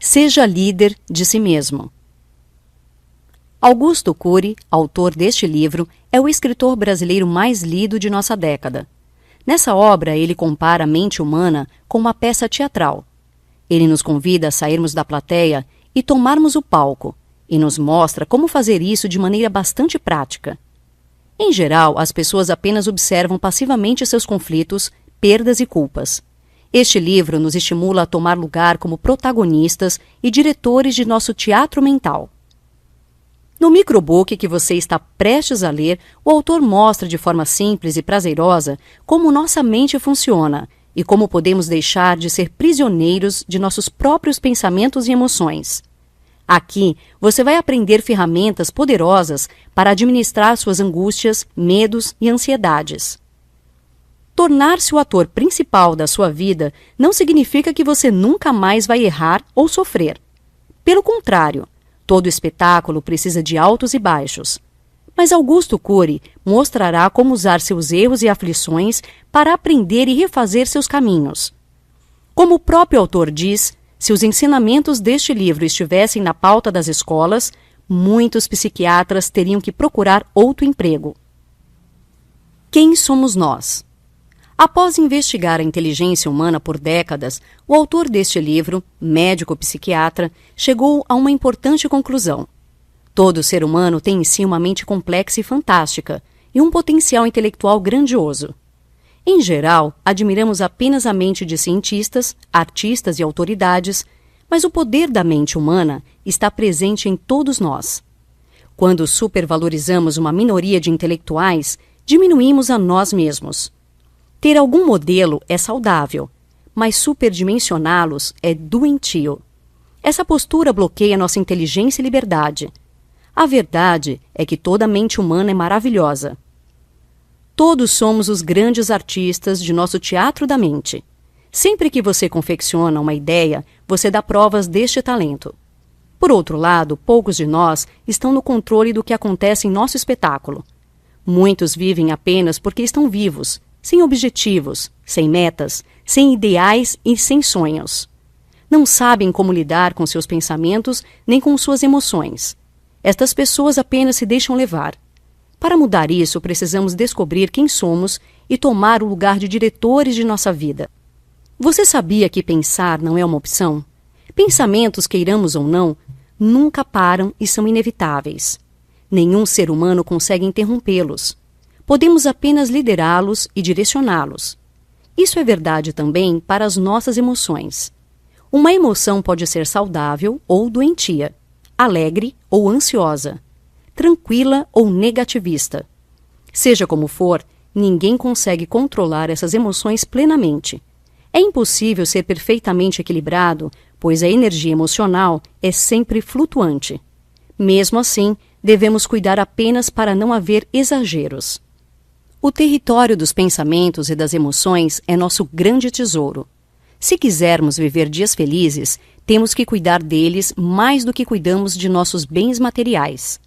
Seja líder de si mesmo. Augusto Cury, autor deste livro, é o escritor brasileiro mais lido de nossa década. Nessa obra, ele compara a mente humana com uma peça teatral. Ele nos convida a sairmos da plateia e tomarmos o palco, e nos mostra como fazer isso de maneira bastante prática. Em geral, as pessoas apenas observam passivamente seus conflitos, perdas e culpas. Este livro nos estimula a tomar lugar como protagonistas e diretores de nosso teatro mental. No microbook que você está prestes a ler, o autor mostra de forma simples e prazerosa como nossa mente funciona e como podemos deixar de ser prisioneiros de nossos próprios pensamentos e emoções. Aqui, você vai aprender ferramentas poderosas para administrar suas angústias, medos e ansiedades. Tornar-se o ator principal da sua vida não significa que você nunca mais vai errar ou sofrer. Pelo contrário, todo espetáculo precisa de altos e baixos. Mas Augusto Cury mostrará como usar seus erros e aflições para aprender e refazer seus caminhos. Como o próprio autor diz, se os ensinamentos deste livro estivessem na pauta das escolas, muitos psiquiatras teriam que procurar outro emprego. Quem somos nós? Após investigar a inteligência humana por décadas, o autor deste livro, médico-psiquiatra, chegou a uma importante conclusão. Todo ser humano tem em si uma mente complexa e fantástica, e um potencial intelectual grandioso. Em geral, admiramos apenas a mente de cientistas, artistas e autoridades, mas o poder da mente humana está presente em todos nós. Quando supervalorizamos uma minoria de intelectuais, diminuímos a nós mesmos. Ter algum modelo é saudável, mas superdimensioná-los é doentio. Essa postura bloqueia nossa inteligência e liberdade. A verdade é que toda mente humana é maravilhosa. Todos somos os grandes artistas de nosso teatro da mente. Sempre que você confecciona uma ideia, você dá provas deste talento. Por outro lado, poucos de nós estão no controle do que acontece em nosso espetáculo. Muitos vivem apenas porque estão vivos, sem objetivos, sem metas, sem ideais e sem sonhos. Não sabem como lidar com seus pensamentos nem com suas emoções. Estas pessoas apenas se deixam levar. Para mudar isso, precisamos descobrir quem somos e tomar o lugar de diretores de nossa vida. Você sabia que pensar não é uma opção? Pensamentos, queiramos ou não, nunca param e são inevitáveis. Nenhum ser humano consegue interrompê-los. Podemos apenas liderá-los e direcioná-los. Isso é verdade também para as nossas emoções. Uma emoção pode ser saudável ou doentia, alegre ou ansiosa, tranquila ou negativista. Seja como for, ninguém consegue controlar essas emoções plenamente. É impossível ser perfeitamente equilibrado, pois a energia emocional é sempre flutuante. Mesmo assim, devemos cuidar apenas para não haver exageros. O território dos pensamentos e das emoções é nosso grande tesouro. Se quisermos viver dias felizes, temos que cuidar deles mais do que cuidamos de nossos bens materiais.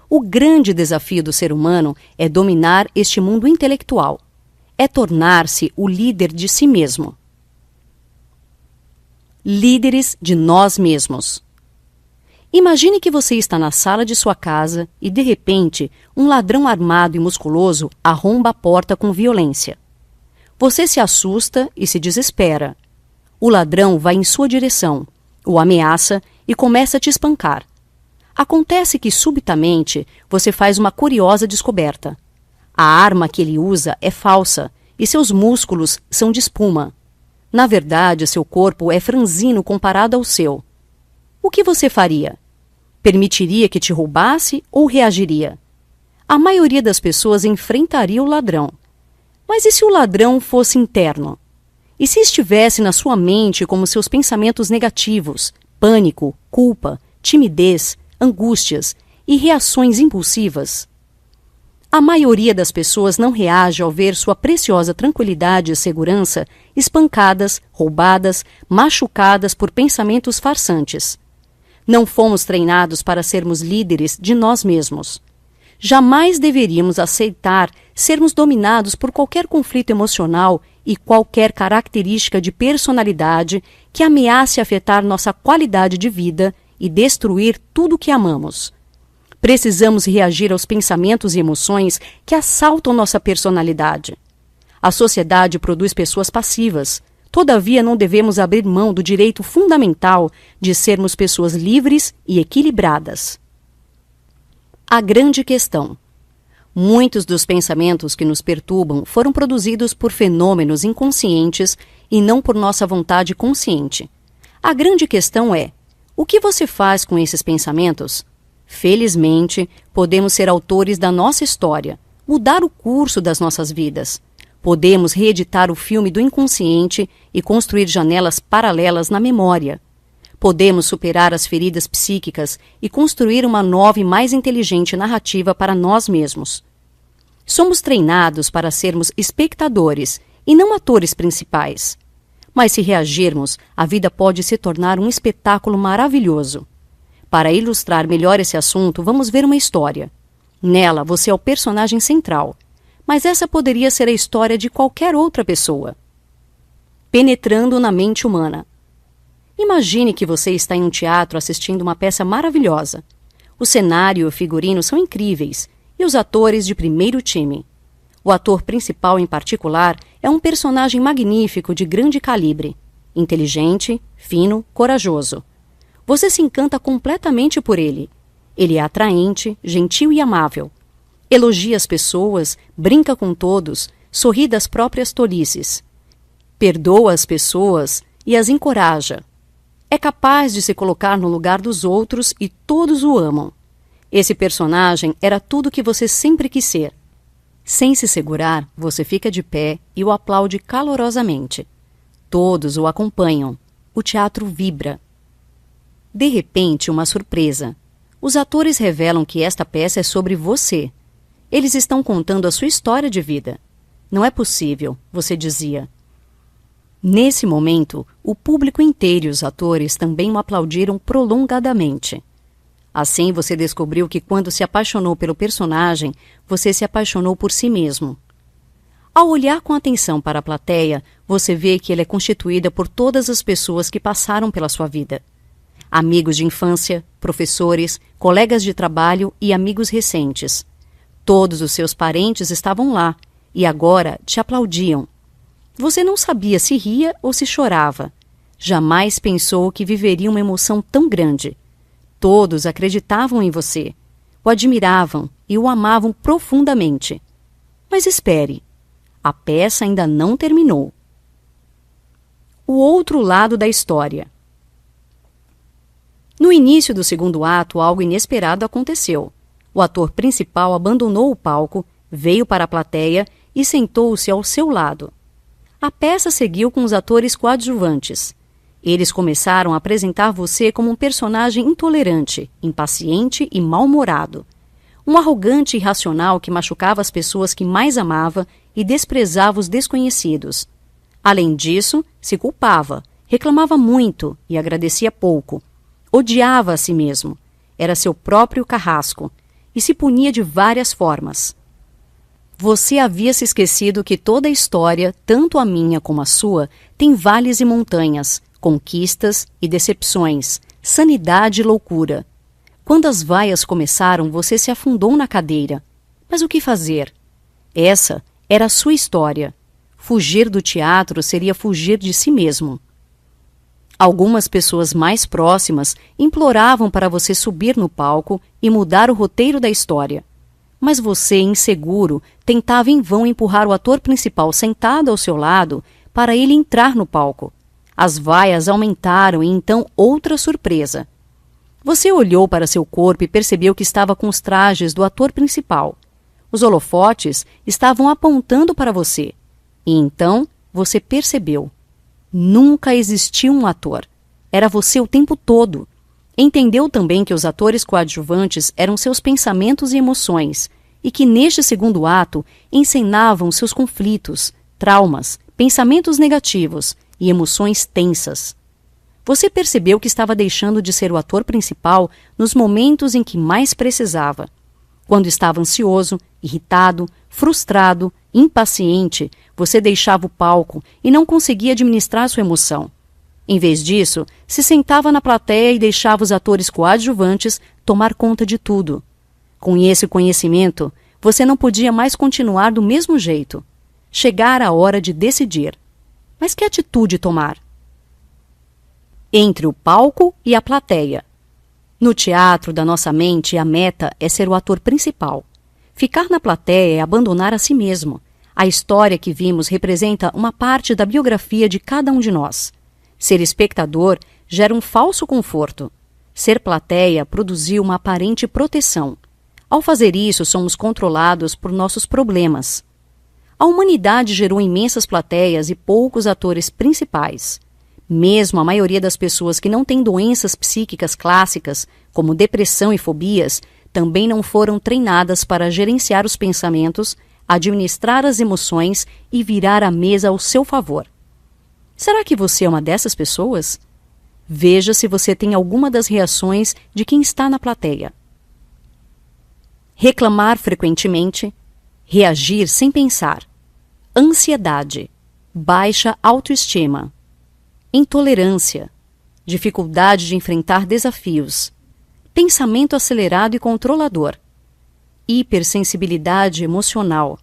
O grande desafio do ser humano é dominar este mundo intelectual. É tornar-se o líder de si mesmo. Líderes de nós mesmos. Imagine que você está na sala de sua casa e, de repente, um ladrão armado e musculoso arromba a porta com violência. Você se assusta e se desespera. O ladrão vai em sua direção, o ameaça e começa a te espancar. Acontece que, subitamente, você faz uma curiosa descoberta. A arma que ele usa é falsa e seus músculos são de espuma. Na verdade, seu corpo é franzino comparado ao seu. O que você faria? Permitiria que te roubasse ou reagiria? A maioria das pessoas enfrentaria o ladrão. Mas e se o ladrão fosse interno? E se estivesse na sua mente como seus pensamentos negativos, pânico, culpa, timidez, angústias e reações impulsivas? A maioria das pessoas não reage ao ver sua preciosa tranquilidade e segurança espancadas, roubadas, machucadas por pensamentos farsantes. Não fomos treinados para sermos líderes de nós mesmos. Jamais deveríamos aceitar sermos dominados por qualquer conflito emocional e qualquer característica de personalidade que ameace afetar nossa qualidade de vida e destruir tudo o que amamos. Precisamos reagir aos pensamentos e emoções que assaltam nossa personalidade. A sociedade produz pessoas passivas. Todavia, não devemos abrir mão do direito fundamental de sermos pessoas livres e equilibradas. A grande questão. Muitos dos pensamentos que nos perturbam foram produzidos por fenômenos inconscientes e não por nossa vontade consciente. A grande questão é: o que você faz com esses pensamentos? Felizmente, podemos ser autores da nossa história, mudar o curso das nossas vidas. Podemos reeditar o filme do inconsciente e construir janelas paralelas na memória. Podemos superar as feridas psíquicas e construir uma nova e mais inteligente narrativa para nós mesmos. Somos treinados para sermos espectadores e não atores principais. Mas se reagirmos, a vida pode se tornar um espetáculo maravilhoso. Para ilustrar melhor esse assunto, vamos ver uma história. Nela, você é o personagem central. Mas essa poderia ser a história de qualquer outra pessoa. Penetrando na mente humana. Imagine que você está em um teatro assistindo uma peça maravilhosa. O cenário e o figurino são incríveis, e os atores de primeiro time. O ator principal, em particular, é um personagem magnífico de grande calibre, inteligente, fino, corajoso. Você se encanta completamente por ele. Ele é atraente, gentil e amável. Elogia as pessoas, brinca com todos, sorri das próprias tolices. Perdoa as pessoas e as encoraja. É capaz de se colocar no lugar dos outros e todos o amam. Esse personagem era tudo o que você sempre quis ser. Sem se segurar, você fica de pé e o aplaude calorosamente. Todos o acompanham. O teatro vibra. De repente, uma surpresa. Os atores revelam que esta peça é sobre você. Eles estão contando a sua história de vida. Não é possível, você dizia. Nesse momento, o público inteiro e os atores também o aplaudiram prolongadamente. Assim, você descobriu que quando se apaixonou pelo personagem, você se apaixonou por si mesmo. Ao olhar com atenção para a plateia, você vê que ela é constituída por todas as pessoas que passaram pela sua vida. Amigos de infância, professores, colegas de trabalho e amigos recentes. Todos os seus parentes estavam lá e agora te aplaudiam. Você não sabia se ria ou se chorava. Jamais pensou que viveria uma emoção tão grande. Todos acreditavam em você, o admiravam e o amavam profundamente. Mas espere, a peça ainda não terminou. O outro lado da história. No início do segundo ato, algo inesperado aconteceu. O ator principal abandonou o palco, veio para a plateia e sentou-se ao seu lado. A peça seguiu com os atores coadjuvantes. Eles começaram a apresentar você como um personagem intolerante, impaciente e mal-humorado. Um arrogante e irracional que machucava as pessoas que mais amava e desprezava os desconhecidos. Além disso, se culpava, reclamava muito e agradecia pouco. Odiava a si mesmo. Era seu próprio carrasco. E se punia de várias formas. Você havia se esquecido que toda a história, tanto a minha como a sua, tem vales e montanhas, conquistas e decepções, sanidade e loucura. Quando as vaias começaram, você se afundou na cadeira. Mas o que fazer? Essa era a sua história. Fugir do teatro seria fugir de si mesmo. Algumas pessoas mais próximas imploravam para você subir no palco e mudar o roteiro da história. Mas você, inseguro, tentava em vão empurrar o ator principal sentado ao seu lado para ele entrar no palco. As vaias aumentaram e então outra surpresa. Você olhou para seu corpo e percebeu que estava com os trajes do ator principal. Os holofotes estavam apontando para você. E então você percebeu. Nunca existiu um ator. Era você o tempo todo. Entendeu também que os atores coadjuvantes eram seus pensamentos e emoções, e que neste segundo ato encenavam seus conflitos, traumas, pensamentos negativos e emoções tensas. Você percebeu que estava deixando de ser o ator principal nos momentos em que mais precisava. Quando estava ansioso, irritado, frustrado, impaciente, você deixava o palco e não conseguia administrar sua emoção. Em vez disso, se sentava na plateia e deixava os atores coadjuvantes tomar conta de tudo. Com esse conhecimento, você não podia mais continuar do mesmo jeito. Chegara a hora de decidir. Mas que atitude tomar? Entre o palco e a plateia. No teatro da nossa mente, a meta é ser o ator principal. Ficar na plateia é abandonar a si mesmo. A história que vimos representa uma parte da biografia de cada um de nós. Ser espectador gera um falso conforto. Ser plateia produziu uma aparente proteção. Ao fazer isso, somos controlados por nossos problemas. A humanidade gerou imensas plateias e poucos atores principais. Mesmo a maioria das pessoas que não têm doenças psíquicas clássicas, como depressão e fobias, também não foram treinadas para gerenciar os pensamentos, administrar as emoções e virar a mesa ao seu favor. Será que você é uma dessas pessoas? Veja se você tem alguma das reações de quem está na plateia. Reclamar frequentemente, reagir sem pensar, ansiedade, baixa autoestima, intolerância, dificuldade de enfrentar desafios, pensamento acelerado e controlador, hipersensibilidade emocional,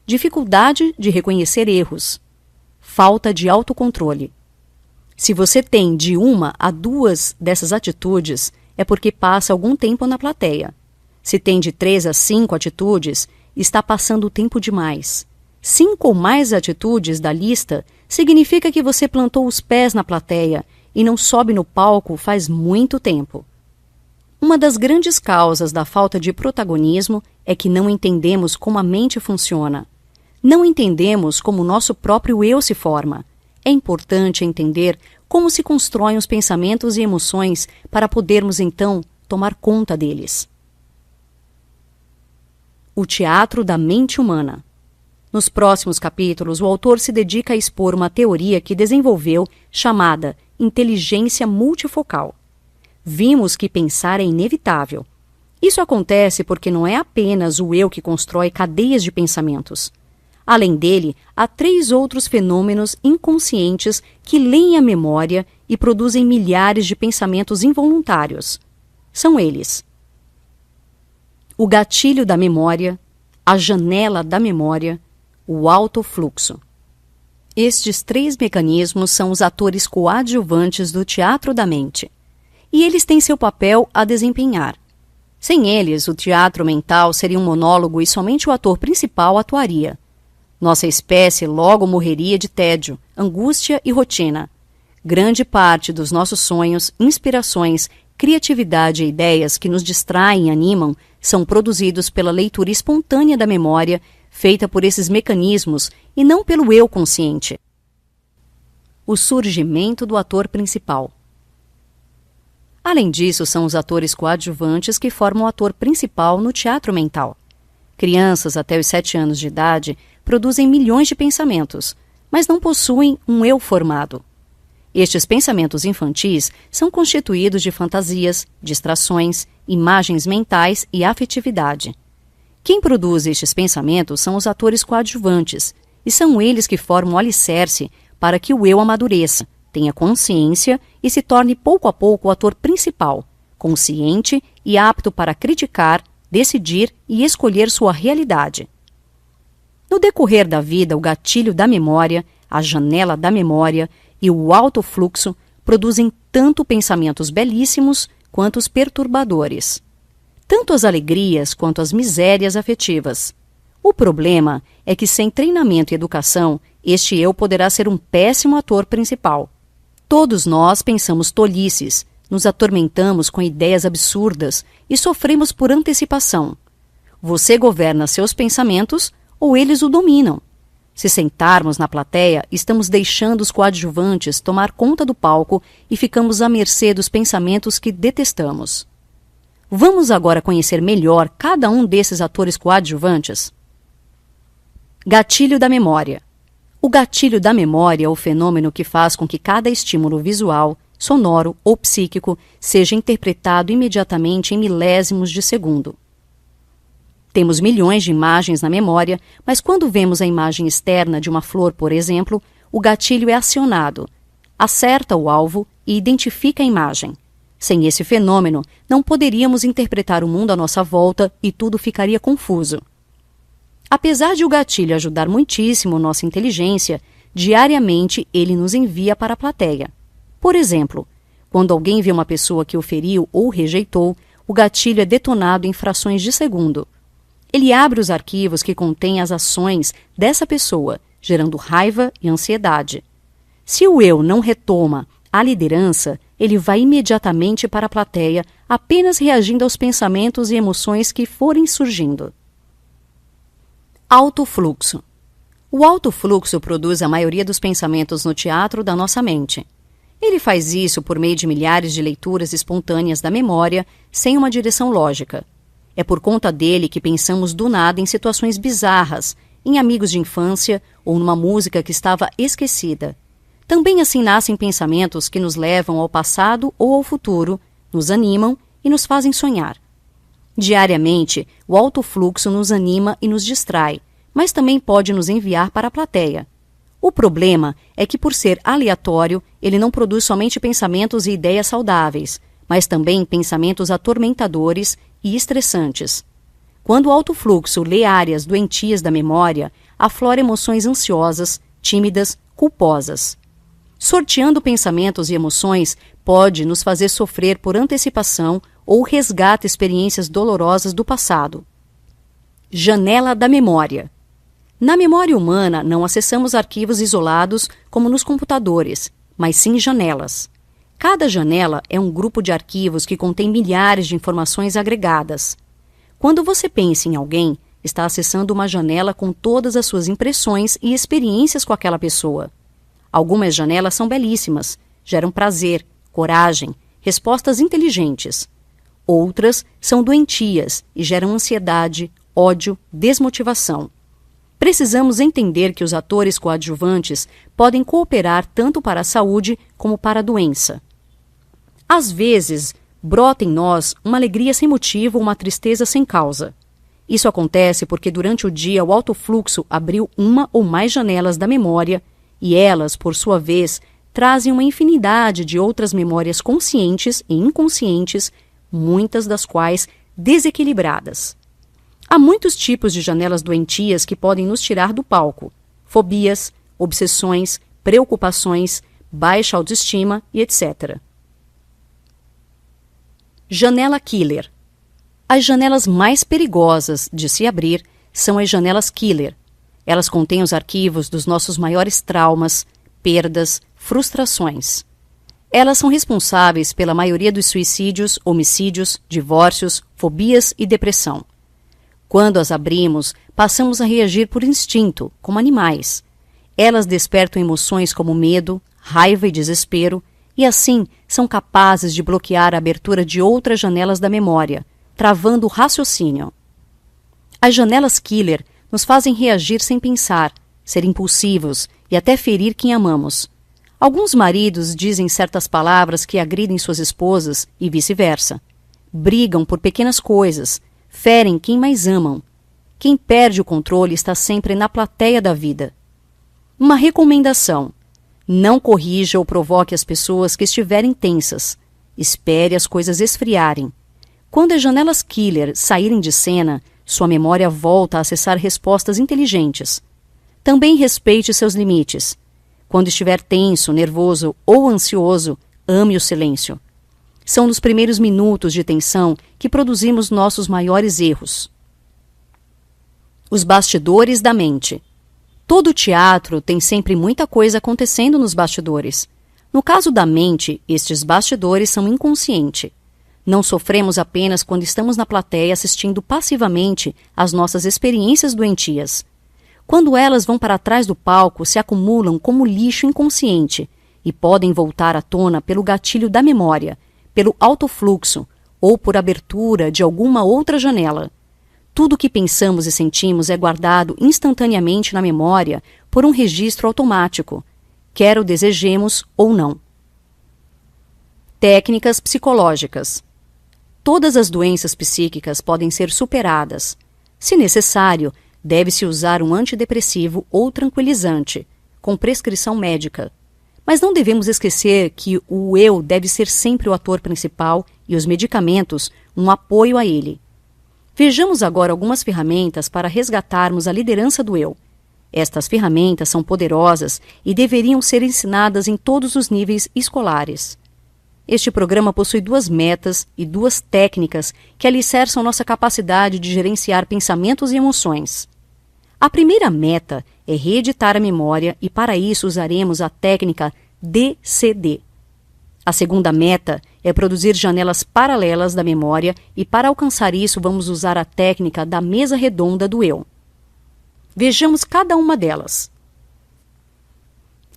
dificuldade de reconhecer erros, falta de autocontrole. Se você tem de 1 a 2 dessas atitudes, é porque passa algum tempo na plateia. Se tem de 3 a 5 atitudes, está passando o tempo demais. 5 ou mais atitudes da lista significa que você plantou os pés na plateia e não sobe no palco faz muito tempo. Uma das grandes causas da falta de protagonismo é que não entendemos como a mente funciona. Não entendemos como o nosso próprio eu se forma. É importante entender como se constroem os pensamentos e emoções para podermos, então, tomar conta deles. O teatro da mente humana. Nos próximos capítulos, o autor se dedica a expor uma teoria que desenvolveu chamada inteligência multifocal. Vimos que pensar é inevitável. Isso acontece porque não é apenas o eu que constrói cadeias de pensamentos. Além dele, há 3 outros fenômenos inconscientes que leem a memória e produzem milhares de pensamentos involuntários. São eles: o gatilho da memória, a janela da memória, o autofluxo. Estes 3 mecanismos são os atores coadjuvantes do teatro da mente. E eles têm seu papel a desempenhar. Sem eles, o teatro mental seria um monólogo e somente o ator principal atuaria. Nossa espécie logo morreria de tédio, angústia e rotina. Grande parte dos nossos sonhos, inspirações, criatividade e ideias que nos distraem e animam são produzidos pela leitura espontânea da memória, feita por esses mecanismos e não pelo eu consciente. O surgimento do ator principal. Além disso, são os atores coadjuvantes que formam o ator principal no teatro mental. Crianças até os 7 anos de idade produzem milhões de pensamentos, mas não possuem um eu formado. Estes pensamentos infantis são constituídos de fantasias, distrações, imagens mentais e afetividade. Quem produz estes pensamentos são os atores coadjuvantes, e são eles que formam o alicerce para que o eu amadureça, tenha consciência e se torne pouco a pouco o ator principal, consciente e apto para criticar, decidir e escolher sua realidade. No decorrer da vida, o gatilho da memória, a janela da memória e o autofluxo produzem tanto pensamentos belíssimos quanto os perturbadores. Tanto as alegrias quanto as misérias afetivas. O problema é que sem treinamento e educação, este eu poderá ser um péssimo ator principal. Todos nós pensamos tolices, nos atormentamos com ideias absurdas e sofremos por antecipação. Você governa seus pensamentos ou eles o dominam. Se sentarmos na plateia, estamos deixando os coadjuvantes tomar conta do palco e ficamos à mercê dos pensamentos que detestamos. Vamos agora conhecer melhor cada um desses atores coadjuvantes? Gatilho da memória. O gatilho da memória é o fenômeno que faz com que cada estímulo visual, sonoro ou psíquico seja interpretado imediatamente em milésimos de segundo. Temos milhões de imagens na memória, mas quando vemos a imagem externa de uma flor, por exemplo, o gatilho é acionado, acerta o alvo e identifica a imagem. Sem esse fenômeno, não poderíamos interpretar o mundo à nossa volta e tudo ficaria confuso. Apesar de o gatilho ajudar muitíssimo nossa inteligência, diariamente ele nos envia para a plateia. Por exemplo, quando alguém vê uma pessoa que o feriu ou rejeitou, o gatilho é detonado em frações de segundo. Ele abre os arquivos que contêm as ações dessa pessoa, gerando raiva e ansiedade. Se o eu não retoma a liderança, ele vai imediatamente para a plateia, apenas reagindo aos pensamentos e emoções que forem surgindo. Alto fluxo. O alto fluxo produz a maioria dos pensamentos no teatro da nossa mente. Ele faz isso por meio de milhares de leituras espontâneas da memória, sem uma direção lógica. É por conta dele que pensamos do nada em situações bizarras, em amigos de infância ou numa música que estava esquecida. Também assim nascem pensamentos que nos levam ao passado ou ao futuro, nos animam e nos fazem sonhar. Diariamente, o alto fluxo nos anima e nos distrai, mas também pode nos enviar para a plateia. O problema é que, por ser aleatório, ele não produz somente pensamentos e ideias saudáveis, mas também pensamentos atormentadores e estressantes. Quando o alto fluxo lê áreas doentias da memória, aflora emoções ansiosas, tímidas, culposas. Sorteando pensamentos e emoções pode nos fazer sofrer por antecipação ou resgata experiências dolorosas do passado. Janela da memória. Na memória humana, não acessamos arquivos isolados como nos computadores, mas sim janelas. Cada janela é um grupo de arquivos que contém milhares de informações agregadas. Quando você pensa em alguém, está acessando uma janela com todas as suas impressões e experiências com aquela pessoa. Algumas janelas são belíssimas, geram prazer, coragem, respostas inteligentes. Outras são doentias e geram ansiedade, ódio, desmotivação. Precisamos entender que os atores coadjuvantes podem cooperar tanto para a saúde como para a doença. Às vezes, brota em nós uma alegria sem motivo ou uma tristeza sem causa. Isso acontece porque durante o dia o alto fluxo abriu uma ou mais janelas da memória e elas, por sua vez, trazem uma infinidade de outras memórias conscientes e inconscientes, muitas das quais desequilibradas. Há muitos tipos de janelas doentias que podem nos tirar do palco: fobias, obsessões, preocupações, baixa autoestima e etc. Janela killer. As janelas mais perigosas de se abrir são as janelas killer. Elas contêm os arquivos dos nossos maiores traumas, perdas, frustrações. Elas são responsáveis pela maioria dos suicídios, homicídios, divórcios, fobias e depressão. Quando as abrimos, passamos a reagir por instinto, como animais. Elas despertam emoções como medo, raiva e desespero, e assim são capazes de bloquear a abertura de outras janelas da memória, travando o raciocínio. As janelas killer nos fazem reagir sem pensar, ser impulsivos e até ferir quem amamos. Alguns maridos dizem certas palavras que agridem suas esposas e vice-versa. Brigam por pequenas coisas, ferem quem mais amam. Quem perde o controle está sempre na plateia da vida. Uma recomendação: não corrija ou provoque as pessoas que estiverem tensas. Espere as coisas esfriarem. Quando as janelas killer saírem de cena, sua memória volta a acessar respostas inteligentes. Também respeite seus limites. Quando estiver tenso, nervoso ou ansioso, ame o silêncio. São nos primeiros minutos de tensão que produzimos nossos maiores erros. Os bastidores da mente. Todo teatro tem sempre muita coisa acontecendo nos bastidores. No caso da mente, estes bastidores são inconscientes. Não sofremos apenas quando estamos na plateia assistindo passivamente às nossas experiências doentias. Quando elas vão para trás do palco, se acumulam como lixo inconsciente e podem voltar à tona pelo gatilho da memória, pelo alto fluxo ou por abertura de alguma outra janela. Tudo o que pensamos e sentimos é guardado instantaneamente na memória por um registro automático, quer o desejemos ou não. Técnicas psicológicas. Todas as doenças psíquicas podem ser superadas. Se necessário, deve-se usar um antidepressivo ou tranquilizante, com prescrição médica. Mas não devemos esquecer que o eu deve ser sempre o ator principal e os medicamentos um apoio a ele. Vejamos agora algumas ferramentas para resgatarmos a liderança do eu. Estas ferramentas são poderosas e deveriam ser ensinadas em todos os níveis escolares. Este programa possui 2 metas e 2 técnicas que alicerçam nossa capacidade de gerenciar pensamentos e emoções. A primeira meta é reeditar a memória e para isso usaremos a técnica DCD. A segunda meta é produzir janelas paralelas da memória e para alcançar isso vamos usar a técnica da mesa redonda do eu. Vejamos cada uma delas.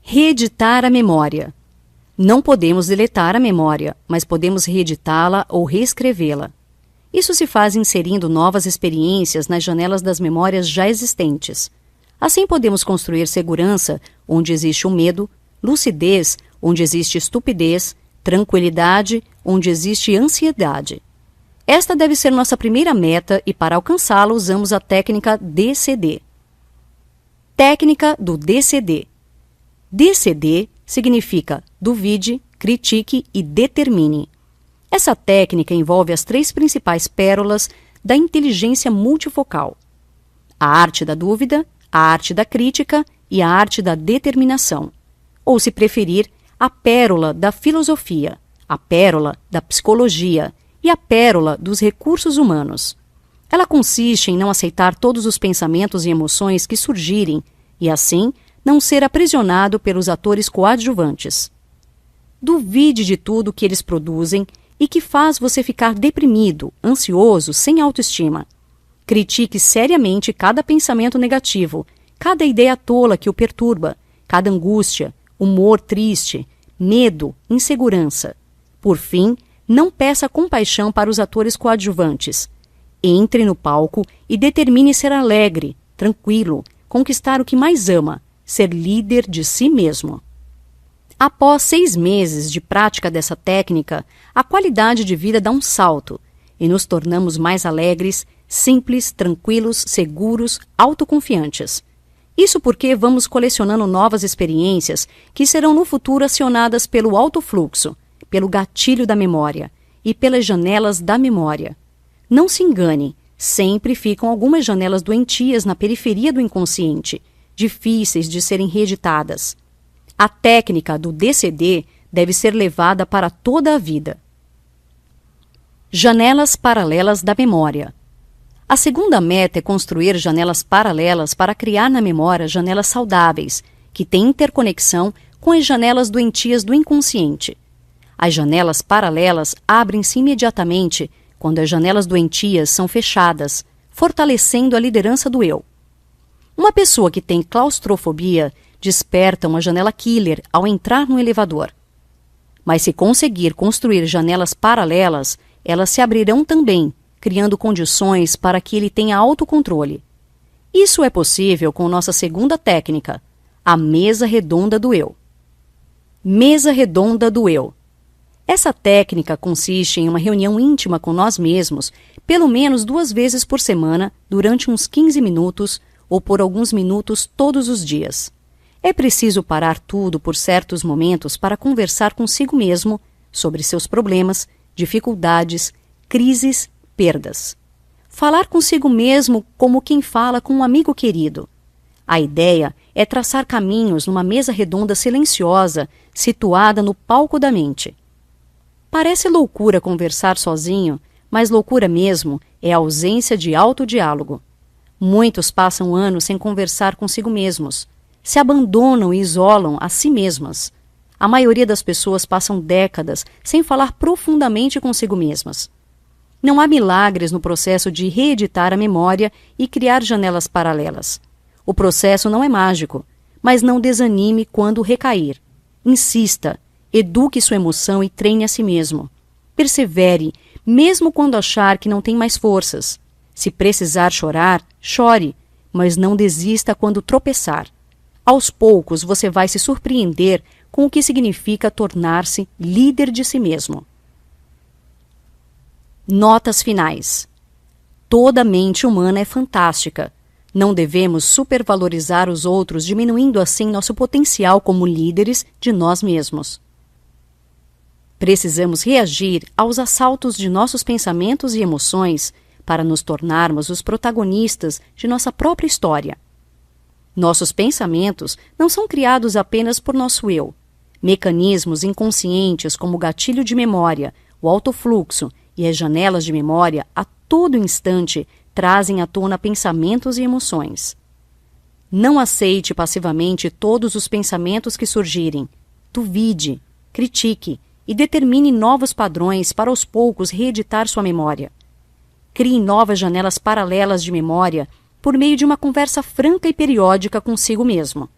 Reeditar a memória. Não podemos deletar a memória, mas podemos reeditá-la ou reescrevê-la. Isso se faz inserindo novas experiências nas janelas das memórias já existentes. Assim podemos construir segurança onde existe o medo, lucidez onde existe estupidez, tranquilidade onde existe ansiedade. Esta deve ser nossa primeira meta e para alcançá-la usamos a técnica DCD. Técnica do DCD. DCD significa duvide, critique e determine. Essa técnica envolve as 3 principais pérolas da inteligência multifocal: a arte da dúvida, a arte da crítica e a arte da determinação. Ou, se preferir, a pérola da filosofia, a pérola da psicologia e a pérola dos recursos humanos. Ela consiste em não aceitar todos os pensamentos e emoções que surgirem e, assim, não ser aprisionado pelos atores coadjuvantes. Duvide de tudo que eles produzem e que faz você ficar deprimido, ansioso, sem autoestima. Critique seriamente cada pensamento negativo, cada ideia tola que o perturba, cada angústia, humor triste, medo, insegurança. Por fim, não peça compaixão para os atores coadjuvantes. Entre no palco e determine ser alegre, tranquilo, conquistar o que mais ama, ser líder de si mesmo. Após 6 meses de prática dessa técnica, a qualidade de vida dá um salto e nos tornamos mais alegres, simples, tranquilos, seguros, autoconfiantes. Isso porque vamos colecionando novas experiências que serão no futuro acionadas pelo alto fluxo, pelo gatilho da memória e pelas janelas da memória. Não se engane, sempre ficam algumas janelas doentias na periferia do inconsciente, difíceis de serem reeditadas. A técnica do DCD deve ser levada para toda a vida. Janelas paralelas da memória. A segunda meta é construir janelas paralelas para criar na memória janelas saudáveis, que têm interconexão com as janelas doentias do inconsciente. As janelas paralelas abrem-se imediatamente quando as janelas doentias são fechadas, fortalecendo a liderança do eu. Uma pessoa que tem claustrofobia desperta uma janela killer ao entrar no elevador. Mas se conseguir construir janelas paralelas, elas se abrirão também, criando condições para que ele tenha autocontrole. Isso é possível com nossa segunda técnica, a mesa redonda do eu. Mesa redonda do eu. Essa técnica consiste em uma reunião íntima com nós mesmos, pelo menos 2 vezes por semana, durante uns 15 minutos ou por alguns minutos todos os dias. É preciso parar tudo por certos momentos para conversar consigo mesmo sobre seus problemas, dificuldades, crises, perdas. Falar consigo mesmo como quem fala com um amigo querido. A ideia é traçar caminhos numa mesa redonda silenciosa, situada no palco da mente. Parece loucura conversar sozinho, mas loucura mesmo é a ausência de autodiálogo. Muitos passam anos sem conversar consigo mesmos, se abandonam e isolam a si mesmas. A maioria das pessoas passam décadas sem falar profundamente consigo mesmas. Não há milagres no processo de reeditar a memória e criar janelas paralelas. O processo não é mágico, mas não desanime quando recair. Insista, eduque sua emoção e treine a si mesmo. Persevere, mesmo quando achar que não tem mais forças. Se precisar chorar, chore, mas não desista quando tropeçar. Aos poucos você vai se surpreender com o que significa tornar-se líder de si mesmo. Notas finais. Toda mente humana é fantástica. Não devemos supervalorizar os outros, diminuindo assim nosso potencial como líderes de nós mesmos. Precisamos reagir aos assaltos de nossos pensamentos e emoções para nos tornarmos os protagonistas de nossa própria história. Nossos pensamentos não são criados apenas por nosso eu. Mecanismos inconscientes como o gatilho de memória, o autofluxo e as janelas de memória a todo instante trazem à tona pensamentos e emoções. Não aceite passivamente todos os pensamentos que surgirem. Duvide, critique e determine novos padrões para aos poucos reeditar sua memória. Crie novas janelas paralelas de memória por meio de uma conversa franca e periódica consigo mesmo.